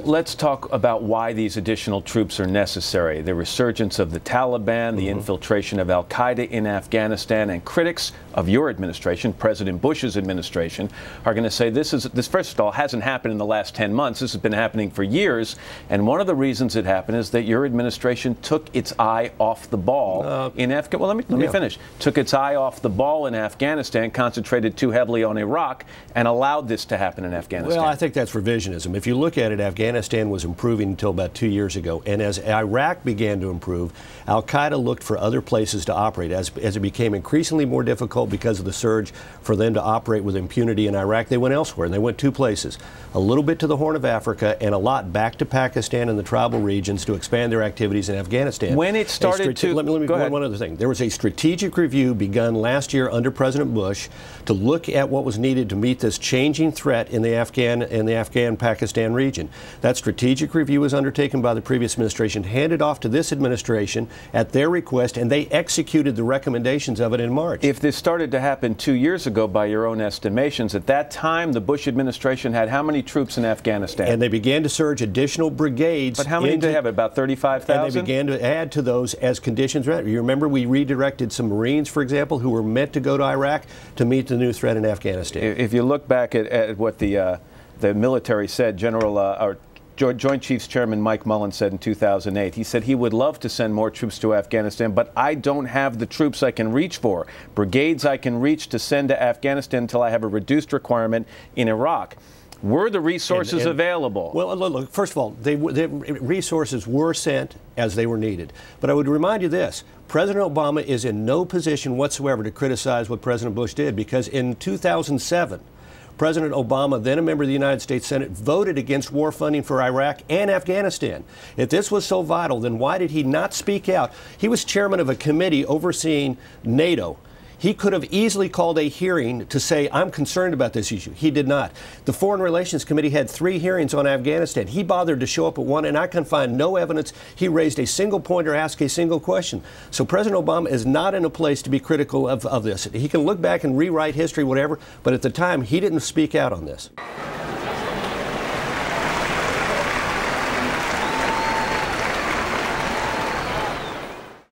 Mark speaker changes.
Speaker 1: Let's talk about why these additional troops are necessary. The resurgence of the Taliban, the infiltration of al-Qaeda in Afghanistan, and critics of your administration, President Bush's administration, are going to say this, first of all, hasn't happened in the last 10 months. This has been happening for years. And one of the reasons it happened is that your administration took its eye off the ball in Afghanistan. Well, let me finish. Took its eye off the ball in Afghanistan, concentrated too heavily on Iraq, and allowed this to happen in Afghanistan.
Speaker 2: Well, I think that's revisionism. If you look at it, Afghanistan was improving until about 2 years ago. And as Iraq began to improve, al-Qaeda looked for other places to operate. As it became increasingly more difficult because of the surge for them to operate with impunity in Iraq, they went elsewhere, and they went two places. A little bit to the Horn of Africa and a lot back to Pakistan and the tribal regions to expand their activities in Afghanistan.
Speaker 1: When it started to...
Speaker 2: Let me go ahead. One other thing. There was a strategic review begun last year under President Bush to look at what was needed to meet this changing threat in the Afghan-Pakistan region. That strategic review was undertaken by the previous administration, handed off to this administration at their request, and they executed the recommendations of it in March.
Speaker 1: If this started to happen 2 years ago, by your own estimations, at that time the Bush administration had how many troops in Afghanistan?
Speaker 2: And they began to surge additional brigades.
Speaker 1: But how many did they have? About 35,000?
Speaker 2: And they began to add to those as conditions met. You remember we redirected some Marines, for example, who were meant to go to Iraq to meet the new threat in Afghanistan.
Speaker 1: If you look back at what the military said, Joint Chiefs Chairman Mike Mullen said in 2008, he said he would love to send more troops to Afghanistan, but I don't have the troops I can reach for. Brigades I can reach to send to Afghanistan until I have a reduced requirement in Iraq. Were the resources available?
Speaker 2: Well, look, first of all, the resources were sent as they were needed. But I would remind you this. President Obama is in no position whatsoever to criticize what President Bush did, because in 2007, President Obama, then a member of the United States Senate, voted against war funding for Iraq and Afghanistan. If this was so vital, then why did he not speak out? He was chairman of a committee overseeing NATO. He could have easily called a hearing to say, I'm concerned about this issue. He did not. The Foreign Relations Committee had 3 hearings on Afghanistan. He bothered to show up at one, and I can find no evidence he raised a single point or asked a single question. So President Obama is not in a place to be critical of this. He can look back and rewrite history, whatever, but at the time, he didn't speak out on this.